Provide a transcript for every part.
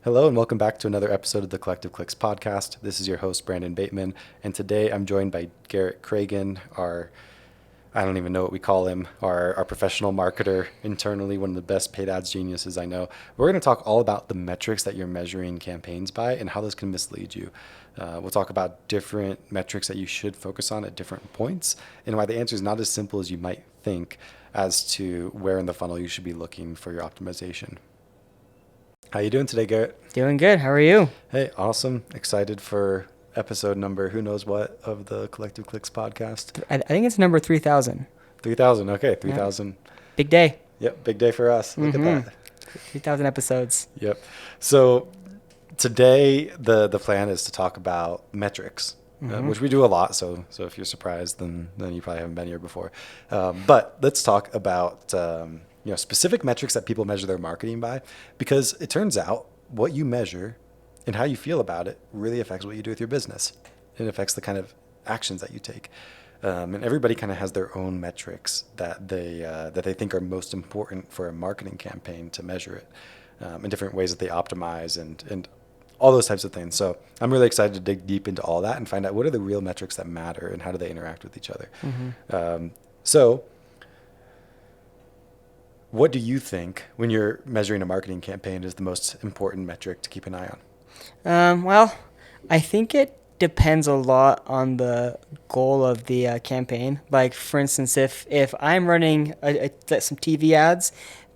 Hello and welcome back to another episode of the Collective Clicks podcast. This is your host, Brandon Bateman, and today I'm joined by Garrett Cragen, I don't even know what we call him, our professional marketer internally, one of the best paid ads geniuses I know. We're going to talk all about the metrics that you're measuring campaigns by and how those can mislead you. We'll talk about different metrics that you should focus on at different points and why the answer is not as simple as you might think as to where in the funnel you should be looking for your optimization. How you doing today, Garrett? Doing good. How are you? Hey, awesome. Excited for episode number who knows what of the Collective Clicks podcast. I think it's number 3,000. 3,000. Okay, Yeah. 3,000. Big day. Yep, big day for us. Look at that. 3,000 episodes. Yep. So today the plan is to talk about metrics, which we do a lot. So if you're surprised, then you probably haven't been here before. But let's talk about specific metrics that people measure their marketing by, because it turns out what you measure and how you feel about it really affects what you do with your business. It affects the kind of actions that you take. And everybody kind of has their own metrics that they think are most important for a marketing campaign to measure it, in different ways that they optimize and all those types of things. So I'm really excited to dig deep into all that and find out what are the real metrics that matter and how do they interact with each other. So what do you think when you're measuring a marketing campaign is the most important metric to keep an eye on? Well, I think it depends a lot on the goal of the campaign. Like, for instance, if I'm running some TV ads,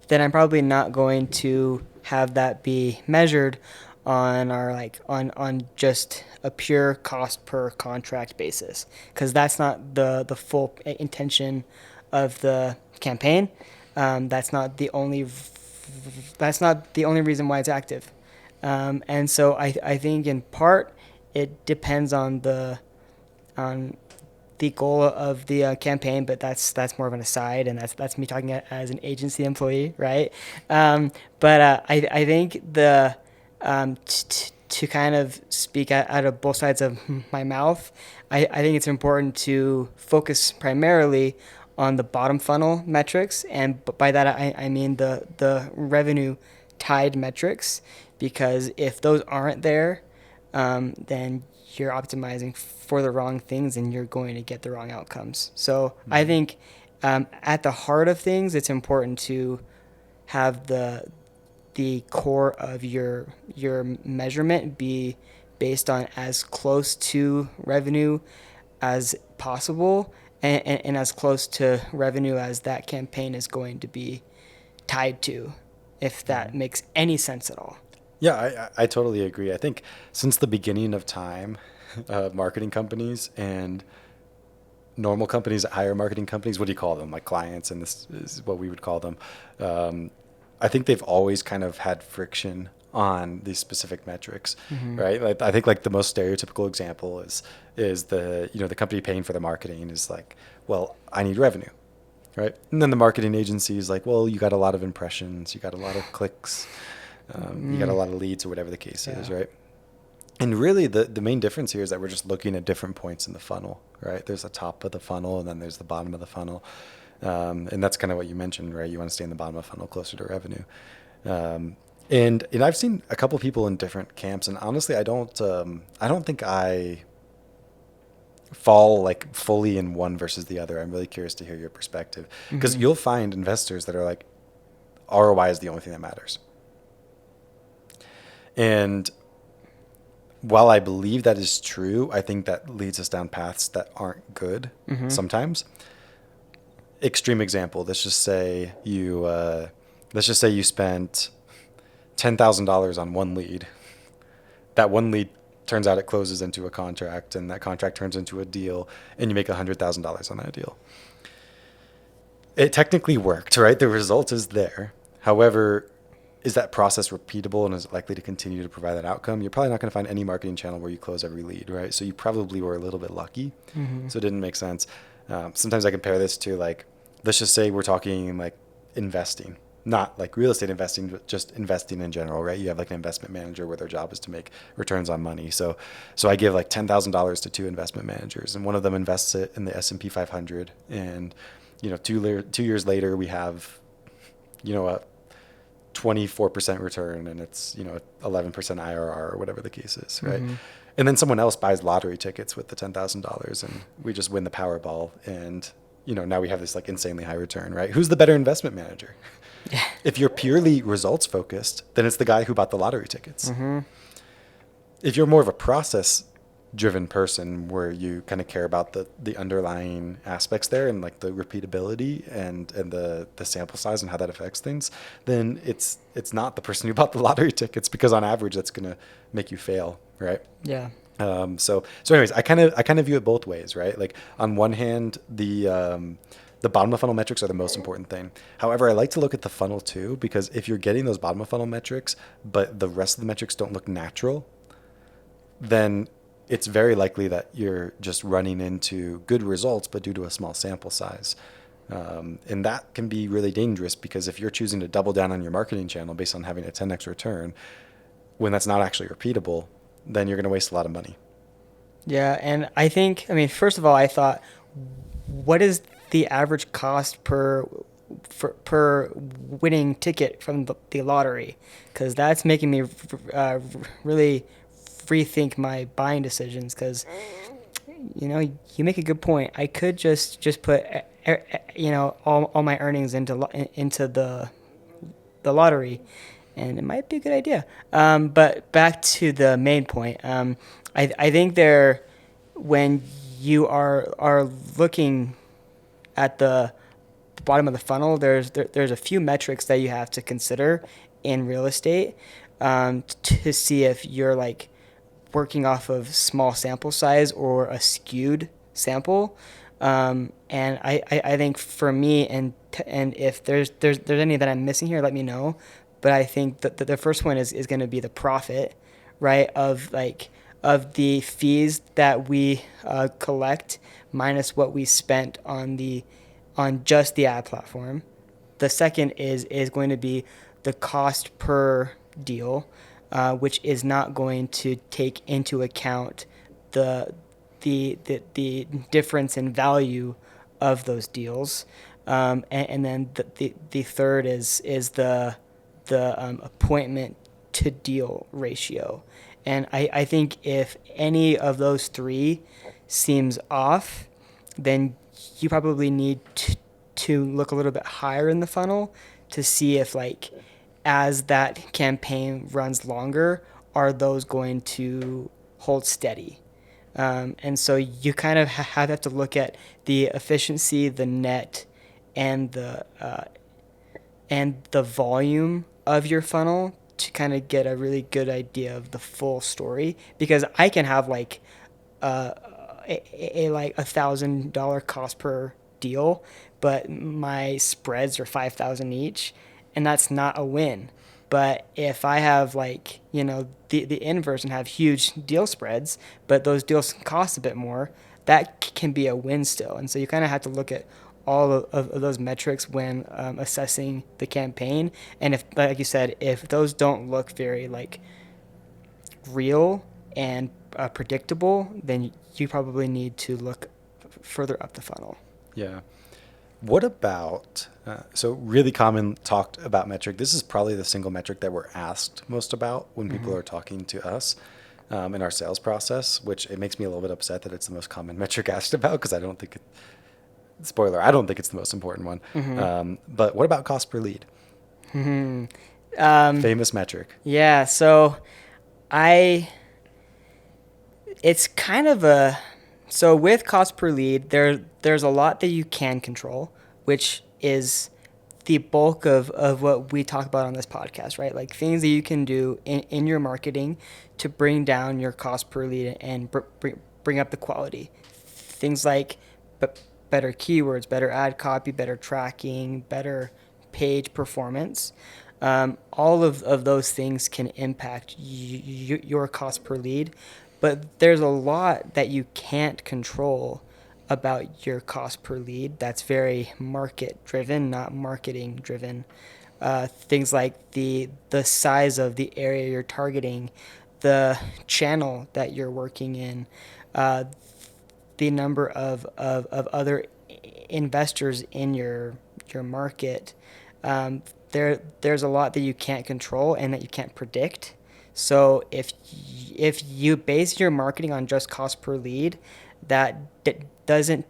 then I'm probably not going to have that be measured on on just a pure cost per contract basis, because that's not the full intention of the campaign. That's not the only reason why it's active. And so I think in part it depends on the goal of the campaign, but that's more of an aside, and that's me talking as an agency employee, right? But I think to kind of speak out of both sides of my mouth, I think it's important to focus primarily on the bottom funnel metrics, and by that I mean the revenue tied metrics, because if those aren't there, then you're optimizing for the wrong things and you're going to get the wrong outcomes. So I think at the heart of things, it's important to have the core of your measurement be based on as close to revenue as possible, and as close to revenue as that campaign is going to be tied to, if that makes any sense at all. Yeah, I totally agree. I think since the beginning of time, marketing companies and normal companies that hire marketing companies, what do you call them? Like clients, and this is what we would call them. I think they've always kind of had friction on these specific metrics, right? Like, I think like the most stereotypical example is the company paying for the marketing is like, well, I need revenue, right? And then the marketing agency is like, well, you got a lot of impressions, you got a lot of clicks, you got a lot of leads, or whatever the case is, right? And really the main difference here is that we're just looking at different points in the funnel, right? There's the top of the funnel and then there's the bottom of the funnel. And that's kind of what you mentioned, right? You want to stay in the bottom of the funnel closer to revenue. And I've seen a couple people in different camps, and honestly, I don't think I fall like fully in one versus the other. I'm really curious to hear your perspective, because you'll find investors that are like, ROI is the only thing that matters. And while I believe that is true, I think that leads us down paths that aren't good sometimes. Extreme example. Let's just say you spent $10,000 on one lead. That one lead turns out it closes into a contract, and that contract turns into a deal, and you make $100,000 on that deal. It technically worked, right? The result is there. However, is that process repeatable, and is it likely to continue to provide that outcome? You're probably not going to find any marketing channel where you close every lead, right? So you probably were a little bit lucky. So it didn't make sense. Sometimes I compare this to, like, let's just say we're talking like investing, not like real estate investing, but just investing in general, right? You have like an investment manager where their job is to make returns on money. So I give like $10,000 to two investment managers, and one of them invests it in the S&P 500. And, 2 years later, we have, a 24% return and it's, 11% IRR or whatever the case is, right? Mm-hmm. And then someone else buys lottery tickets with the $10,000 and we just win the Powerball and, now we have this like insanely high return, right? Who's the better investment manager? Yeah. If you're purely results focused, then it's the guy who bought the lottery tickets. Mm-hmm. If you're more of a process driven person where you kind of care about the underlying aspects there and like the repeatability and the sample size and how that affects things, then it's not the person who bought the lottery tickets because on average that's going to make you fail, right? Yeah. So anyways, I kind of view it both ways, right? Like on one hand, the bottom of funnel metrics are the most important thing. However, I like to look at the funnel too, because if you're getting those bottom of funnel metrics, but the rest of the metrics don't look natural, then it's very likely that you're just running into good results, but due to a small sample size. And that can be really dangerous because if you're choosing to double down on your marketing channel based on having a 10x return, when that's not actually repeatable, then you're going to waste a lot of money. Yeah, and I mean, first of all, I thought, what is the average cost per winning ticket from the lottery? Because that's making me really rethink my buying decisions. Because you make a good point. I could just put all my earnings into the lottery, and it might be a good idea. But back to the main point. I think when you are looking at the bottom of the funnel, there's a few metrics that you have to consider in real estate, to see if you're like working off of small sample size or a skewed sample. And I think for me, and if there's any that I'm missing here, let me know. But I think that the first one is going to be the profit, right? Of the fees that we collect minus what we spent on just the ad platform. The second is going to be the cost per deal, which is not going to take into account the the difference in value of those deals. And then the third is the appointment to deal ratio. And I think if any of those three seems off, then you probably need to look a little bit higher in the funnel to see if, like, as that campaign runs longer, are those going to hold steady? And so you kind of have to look at the efficiency, the net, and the volume of your funnel to kind of get a really good idea of the full story. Because I can have like uh, like $1,000 cost per deal, but my spreads are 5,000 each, and that's not a win. But if I have, like, the inverse and have huge deal spreads, but those deals cost a bit more, that can be a win still. And so you kind of have to look at all of those metrics when assessing the campaign. And if, like you said, if those don't look very like real and predictable, then you probably need to look further up the funnel. Yeah. What about, so really common talked about metric. This is probably the single metric that we're asked most about when people Mm-hmm. are talking to us in our sales process, which it makes me a little bit upset that it's the most common metric asked about because I don't think spoiler, I don't think it's the most important one. Mm-hmm. But what about cost per lead? Mm-hmm. Famous metric. Yeah. So I, it's kind of a, so with cost per lead, there's a lot that you can control, which is the bulk of what we talk about on this podcast, right? Like things that you can do in your marketing to bring down your cost per lead and bring up the quality. Things like better keywords, better ad copy, better tracking, better page performance. All of those things can impact your cost per lead, but there's a lot that you can't control about your cost per lead that's very market driven, not marketing driven. Things like the size of the area you're targeting, the channel that you're working in, uh, the number of other investors in your market, there's a lot that you can't control and that you can't predict. So if you base your marketing on just cost per lead, that doesn't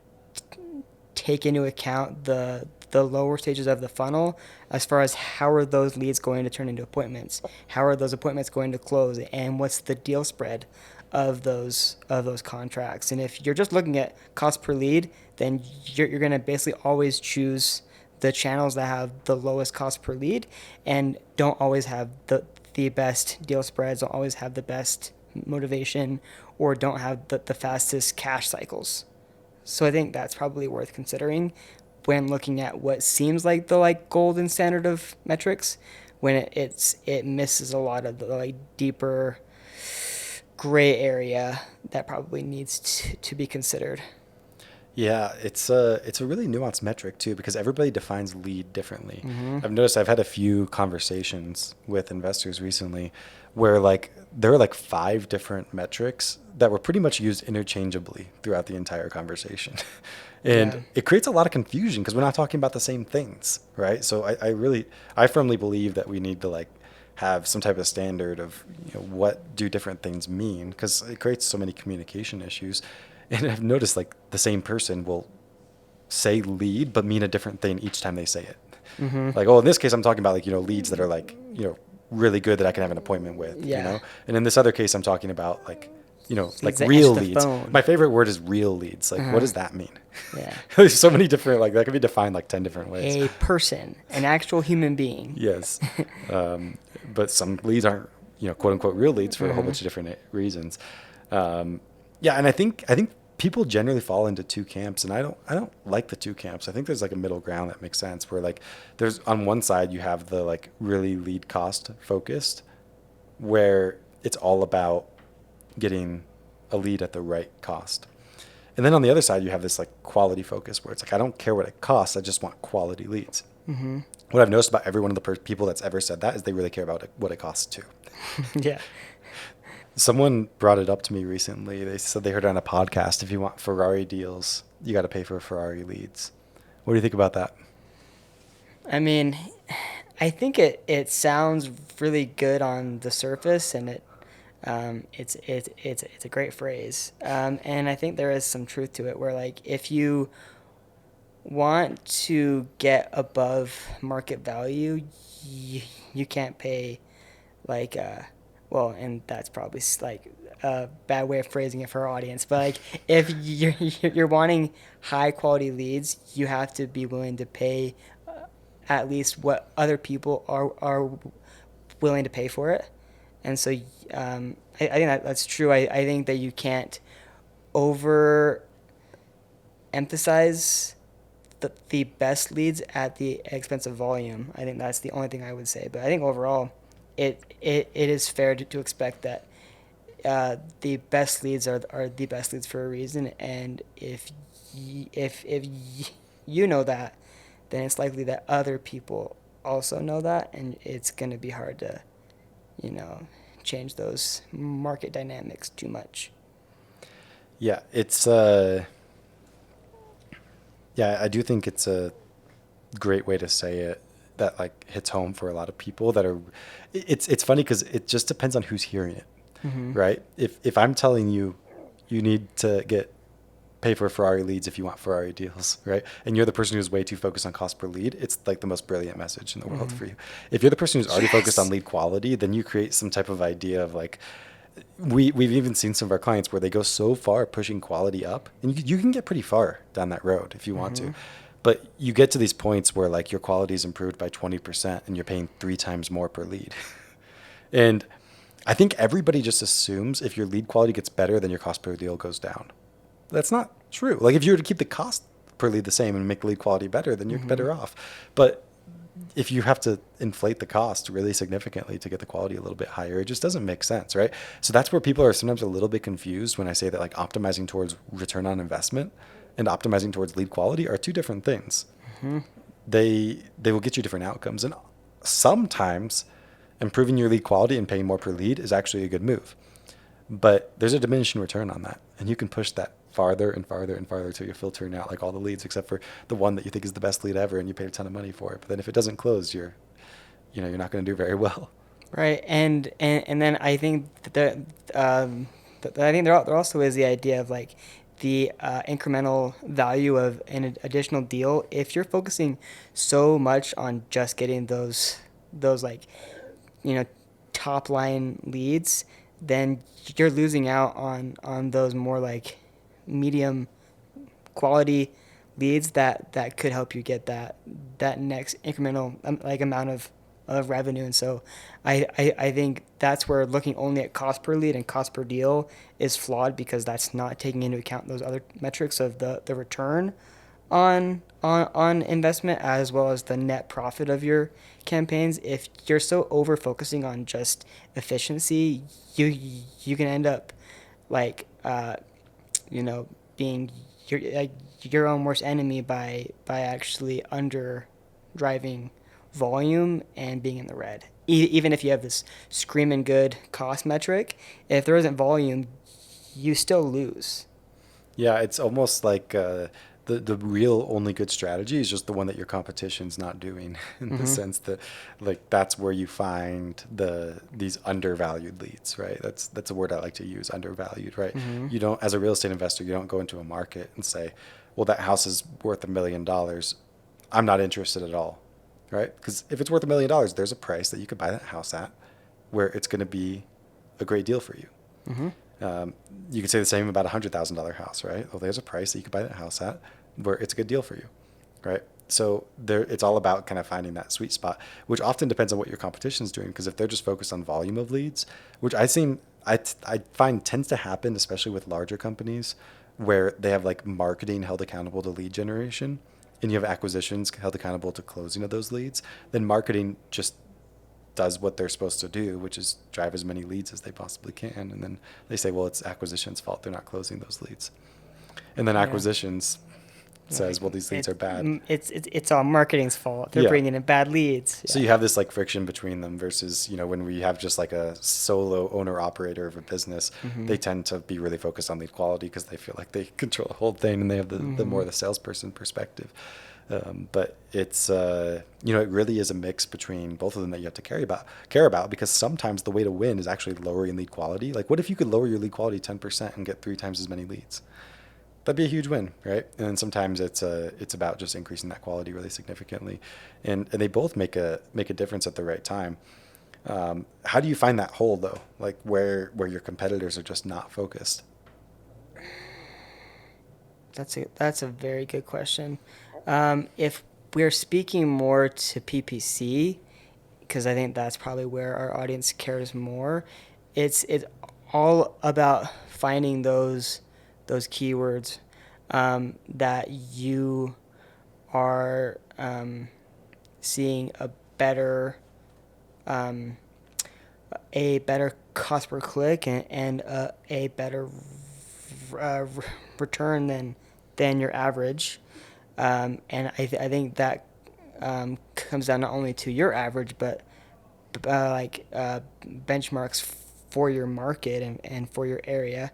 take into account the lower stages of the funnel as far as how are those leads going to turn into appointments, how are those appointments going to close, and what's the deal spread of those contracts. And if you're just looking at cost per lead, then you're going to basically always choose the channels that have the lowest cost per lead and don't always have the best deal spreads, don't always have the best motivation, or don't have the fastest cash cycles. So I think that's probably worth considering when looking at what seems like the golden standard of metrics, when it misses a lot of the deeper gray area that probably needs to be considered. Yeah, it's a really nuanced metric too because everybody defines lead differently. Mm-hmm. I've noticed I've had a few conversations with investors recently where like there are like five different metrics that were pretty much used interchangeably throughout the entire conversation. Yeah. And it creates a lot of confusion because we're not talking about the same things, right? So I firmly believe that we need to like have some type of standard of what do different things mean because it creates so many communication issues. And I've noticed like the same person will say lead but mean a different thing each time they say it. Mm-hmm. Like, oh, in this case, I'm talking about like leads that are like really good that I can have an appointment with. Yeah. And in this other case, I'm talking about like like Leads that real answer the leads. phone. My favorite word is real leads. Like, what Uh-huh. does that mean? Yeah. There's so many different like that could be defined like 10 different ways. A person, an actual human being. Yes. But some leads aren't, quote unquote real leads for a whole Uh-huh. bunch of different reasons. Yeah. And I think people generally fall into two camps and I don't like the two camps. I think there's like a middle ground that makes sense where like there's on one side you have the like really lead cost focused where it's all about getting a lead at the right cost. And then on the other side, you have this like quality focus where it's like, I don't care what it costs. I just want quality leads. Mm-hmm. What I've noticed about every one of the people that's ever said that is they really care about what it costs too. Yeah. Someone brought it up to me recently. They said they heard it on a podcast. If you want Ferrari deals, you got to pay for Ferrari leads. What do you think about that? I mean, I think it sounds really good on the surface, and it's a great phrase, and I think there is some truth to it. Where like if you want to get above market value, you can't pay like well, and that's probably like a bad way of phrasing it for our audience, but like if you're wanting high quality leads, you have to be willing to pay at least what other people are willing to pay for it. And so I think that's true. I think that you can't over emphasize the best leads at the expense of volume. I think that's the only thing I would say. But I think overall, it is fair to expect that the best leads are the best leads for a reason. And if you know that, then it's likely that other people also know that, and it's going to be hard to, you know, change those market dynamics too much. Yeah, yeah, I do think it's a great way to say it that like hits home for a lot of people that are it's funny because it just depends on who's hearing it, Mm-hmm. right? If I'm telling you you need to pay for Ferrari leads if you want Ferrari deals, right? And you're the person who's way too focused on cost per lead, it's like the most brilliant message in the world Mm-hmm. for you. If you're the person who's already focused on Yes. lead quality, then you create some type of idea of like we've even seen some of our clients where they go so far pushing quality up, and you can get pretty far down that road if you want Mm-hmm. to. But you get to these points where like your quality is improved by 20% and you're paying 3 times more per lead. And I think everybody just assumes if your lead quality gets better, then your cost per deal goes down. That's not true. Like if you were to keep the cost per lead the same and make the lead quality better, then you're Mm-hmm. better off. But if you have to inflate the cost really significantly to get the quality a little bit higher, it just doesn't make sense, right? So that's where people are sometimes a little bit confused when I say that like optimizing towards return on investment and optimizing towards lead quality are two different things. Mm-hmm. They will get you different outcomes, and sometimes improving your lead quality and paying more per lead is actually a good move. But there's a diminishing return on that, and you can push that farther and farther and farther till you're filtering out like all the leads except for the one that you think is the best lead ever and you paid a ton of money for it. But then if it doesn't close, you're not going to do very well. Right, and then I think that I think there also is the idea of like the incremental value of an additional deal. If you're focusing so much on just getting those like you know top line leads, then you're losing out on those more like medium quality leads that could help you get that next incremental like amount of revenue. And so I think that's where looking only at cost per lead and cost per deal is flawed, because that's not taking into account those other metrics of the return on investment as well as the net profit of your campaigns. If you're so over focusing on just efficiency, you can end up like you know being your own worst enemy by actually under driving volume and being in the red. Even if you have this screaming good cost metric, if there isn't volume, you still lose. Yeah, it's almost like the real only good strategy is just the one that your competition's not doing, in the Mm-hmm. sense that like that's where you find these undervalued leads, right? That's a word I like to use, undervalued, right? Mm-hmm. You don't, as a real estate investor, you don't go into a market and say, well, that house is worth $1 million. I'm not interested at all, right? Because if it's worth $1 million, there's a price that you could buy that house at where it's going to be a great deal for you. Mm-hmm. You could say the same about $100,000 house, right? Well, there's a price that you could buy that house at where it's a good deal for you, right? So there, it's all about kind of finding that sweet spot, which often depends on what your competition is doing. Because if they're just focused on volume of leads, which I find tends to happen, especially with larger companies, where they have like marketing held accountable to lead generation, and you have acquisitions held accountable to closing of those leads, then marketing just does what they're supposed to do, which is drive as many leads as they possibly can. And then they say, well, it's acquisition's fault. They're not closing those leads. And then Yeah. acquisitions says, Like well, these leads are bad. it's all marketing's fault. They're Yeah. bringing in bad leads. So Yeah. you have this like friction between them versus, when we have just like a solo owner operator of a business, Mm-hmm. they tend to be really focused on lead quality because they feel like they control the whole thing and they have the Mm-hmm. more the salesperson perspective. But it's it really is a mix between both of them that you have to care about, because sometimes the way to win is actually lowering lead quality. Like, what if you could lower your lead quality 10% and get 3 times as many leads? That'd be a huge win, right? And then sometimes it's about just increasing that quality really significantly, and they both make a difference at the right time. How do you find that hole though? Like where your competitors are just not focused? That's a very good question. If we're speaking more to PPC, because I think that's probably where our audience cares more, it's all about finding those keywords that you are seeing um, a better cost per click and a better uh, return than your average. And I think that comes down not only to your average, but benchmarks for your market and for your area,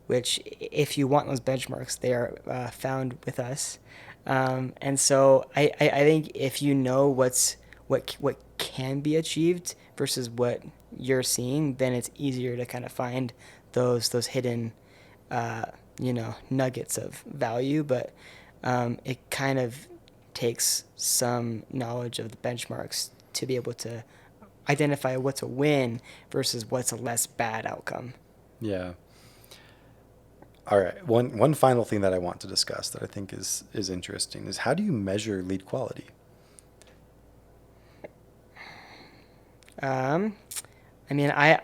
which if you want those benchmarks, they are found with us. And so I think if you know what can be achieved versus what you're seeing, then it's easier to kind of find those hidden uh, nuggets of value. But it kind of takes some knowledge of the benchmarks to be able to identify what's a win versus what's a less bad outcome. Yeah. All right. One final thing that I want to discuss that I think is interesting is, how do you measure lead quality? Um, I mean, I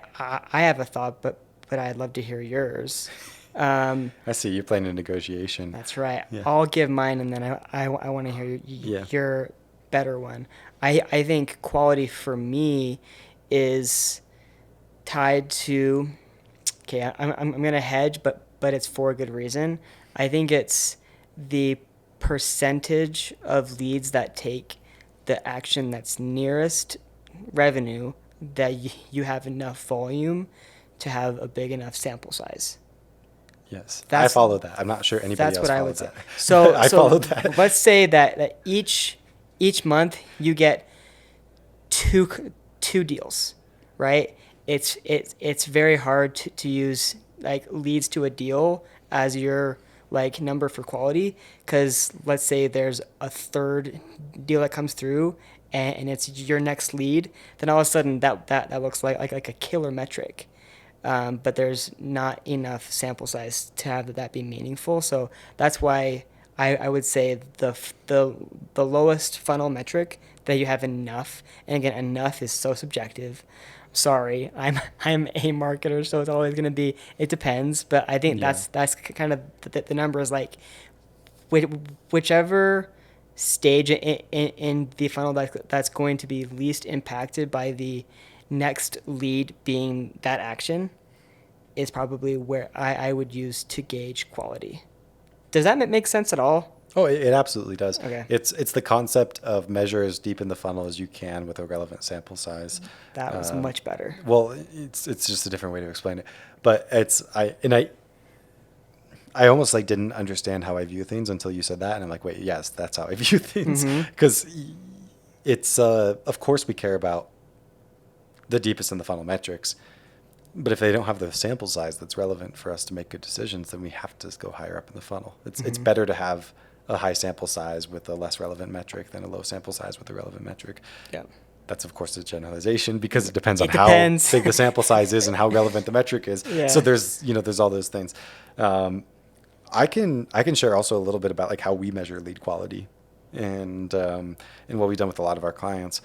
have a thought, but I'd love to hear yours. Um, I see you're playing a negotiation. that's right. Yeah. I'll give mine, and then I want to hear Yeah. your better one. I think quality for me is tied to, okay, I'm gonna hedge, but it's for a good reason. I think it's the percentage of leads that take the action that's nearest revenue, that you have enough volume to have a big enough sample size. Yes, I That's follow that. I'm not sure anybody that's else what I would followed say. that, but So I so followed that. let's say that each month you get two deals, right? It's very hard to use like leads to a deal as your like number for quality, because let's say there's a third deal that comes through and it's your next lead, then all of a sudden that looks like a killer metric. But there's not enough sample size to have that be meaningful. So that's why I would say the lowest funnel metric that you have enough, and again, enough is so subjective. Sorry, I'm a marketer, so it's always going to be, it depends. But I think Yeah. that's kind of the number is like whichever stage in the funnel that's going to be least impacted by the next lead being that action is probably where I would use to gauge quality. Does that make sense at all? Oh, it absolutely does. Okay, It's the concept of measure as deep in the funnel as you can with a relevant sample size. that was Um, much better. well, it's just a different way to explain it, but I almost like didn't understand how I view things until you said that, and I'm like, wait, yes, that's how I view things, Mm-hmm. because it's of course we care about the deepest in the funnel metrics, but if they don't have the sample size that's relevant for us to make good decisions, then we have to go higher up in the funnel. It's Mm-hmm. better to have a high sample size with a less relevant metric than a low sample size with a relevant metric. Yeah. That's of course a generalization because it depends on It how depends. big the sample size is and how relevant the metric is. So Yeah. there's all those things. Um, I can share also a little bit about like how we measure lead quality and what we've done with a lot of our clients.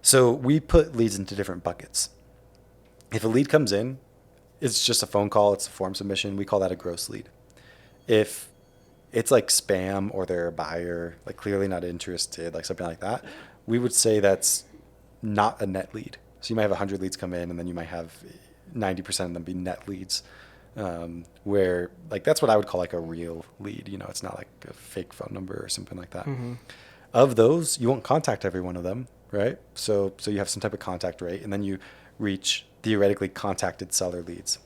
So we put leads into different buckets. If a lead comes in, it's just a phone call, it's a form submission. We call that a gross lead. If it's like spam or they're a buyer, like clearly not interested, like something like that, we would say that's not a net lead. So you might have 100 leads come in and then you might have 90% of them be net leads. Where like that's what I would call like a real lead. It's not like a fake phone number or something like that. Mm-hmm. Of those, you won't contact every one of them, right? So you have some type of contact rate, and then you reach theoretically contacted seller leads.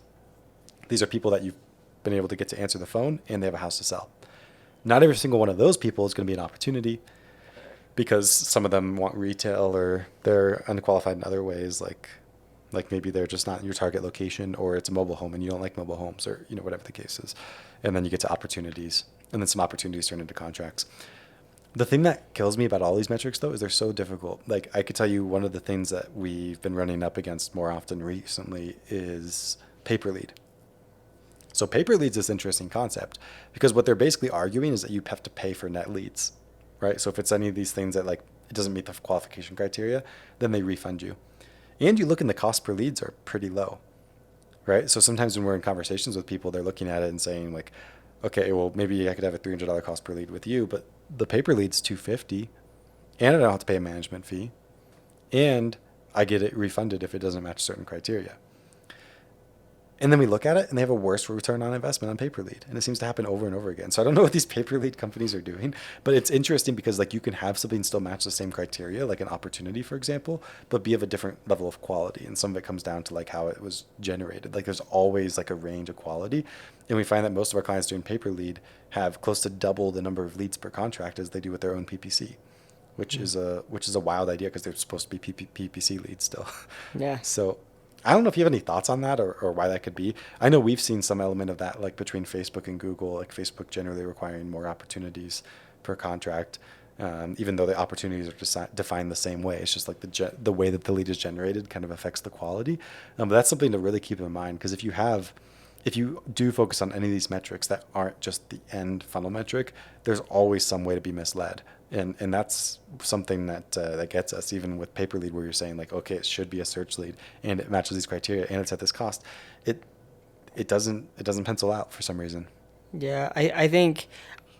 These are people that you've been able to get to answer the phone, and they have a house to sell. Not every single one of those people is going to be an opportunity because some of them want retail or they're unqualified in other ways, like maybe they're just not in your target location, or it's a mobile home and you don't like mobile homes, or whatever the case is. And then you get to opportunities, and then some opportunities turn into contracts. The thing that kills me about all these metrics, though, is they're so difficult. Like, I could tell you one of the things that we've been running up against more often recently is pay per lead. So pay per leads is this interesting concept because what they're basically arguing is that you have to pay for net leads, right? So if it's any of these things that like it doesn't meet the qualification criteria, then they refund you. And you look and the cost per leads are pretty low, right? So sometimes when we're in conversations with people, they're looking at it and saying like, okay, well maybe I could have a $300 cost per lead with you, but the pay per lead's $250, and I don't have to pay a management fee, and I get it refunded if it doesn't match certain criteria. And then we look at it and they have a worse return on investment on pay per lead. And it seems to happen over and over again. So I don't know what these pay per lead companies are doing, but it's interesting because like you can have something still match the same criteria, like an opportunity, for example, but be of a different level of quality. And some of it comes down to like how it was generated. Like there's always like a range of quality. And we find that most of our clients doing pay per lead have close to double the number of leads per contract as they do with their own PPC, which is a wild idea because they're supposed to be PPC leads still. Yeah. So I don't know if you have any thoughts on that or why that could be. I know we've seen some element of that, like between Facebook and Google, like Facebook generally requiring more opportunities per contract, even though the opportunities are defined the same way. It's just like the way that the lead is generated kind of affects the quality. But that's something to really keep in mind because if you do focus on any of these metrics that aren't just the end funnel metric, there's always some way to be misled. And that's something that gets us, even with pay per lead, where you're saying like, okay, it should be a search lead and it matches these criteria and it's at this cost. It doesn't pencil out for some reason. Yeah. I think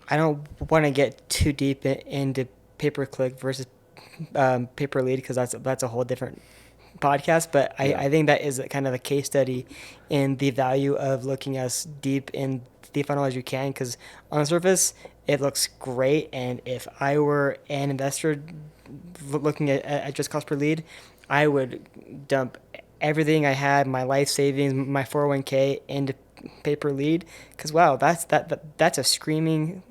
I don't want to get too deep into pay per click versus pay per lead because that's a whole different podcast. But Yeah. I think that is kind of a case study in the value of looking as deep in the funnel as you can, because on the surface it looks great, and if I were an investor looking at just cost per lead, I would dump everything I had, my life savings, my 401k, into pay per lead, because wow, that's a screaming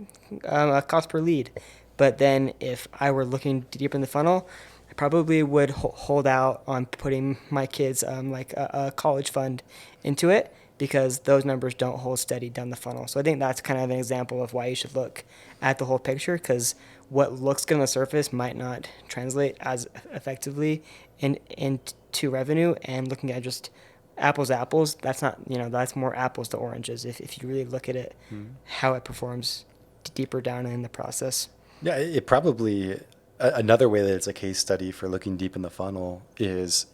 cost per lead. But then if I were looking deeper in the funnel, I probably would hold out on putting my kids like a college fund into it, because those numbers don't hold steady down the funnel. So I think that's kind of an example of why you should look at the whole picture, because what looks good on the surface might not translate as effectively into revenue. And looking at just apples to apples, that's not, that's more apples to oranges if you really look at it, how it performs deeper down in the process. Yeah, it probably another way that it's a case study for looking deep in the funnel is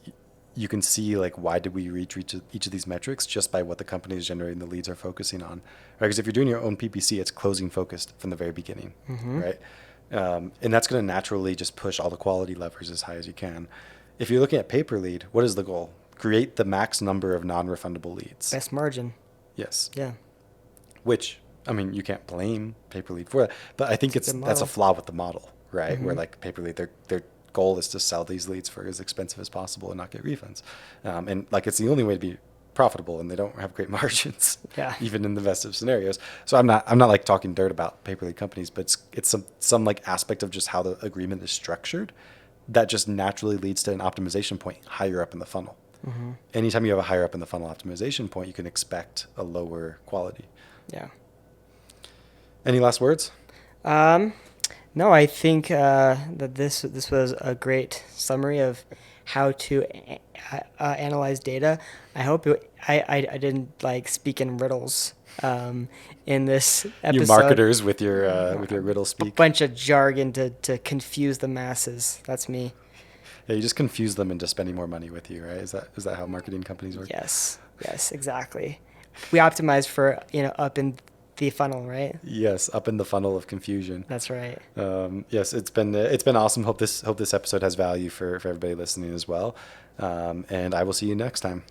you can see like why did we reach each of these metrics just by what the companies generating the leads are focusing on, right? Because if you're doing your own PPC, it's closing focused from the very beginning, right? And that's going to naturally just push all the quality levers as high as you can. If you're looking at pay per lead, what is the goal? Create the max number of non-refundable leads. Best margin. Yes. Yeah. Which, I mean, you can't blame pay per lead for that, but I think that's a flaw with the model, right? Where like pay per lead, their goal is to sell these leads for as expensive as possible and not get refunds, and like it's the only way to be profitable, and they don't have great margins, Yeah. even in the best of scenarios. So I'm not like talking dirt about pay per lead companies, but it's some like aspect of just how the agreement is structured that just naturally leads to an optimization point higher up in the funnel. Anytime you have a higher up in the funnel optimization point, you can expect a lower quality. Yeah. Any last words? No, I think that this was a great summary of how to analyze data. I hope I didn't like speak in riddles in this episode. You marketers with your riddle A speak. bunch of jargon to confuse the masses. That's me. Yeah, you just confuse them into spending more money with you, right? Is that how marketing companies work? Yes, exactly. We optimize for up in the funnel, right? Yes, up in the funnel of confusion. That's right. Yes, it's been awesome. Hope this episode has value for everybody listening as well. And I will see you next time.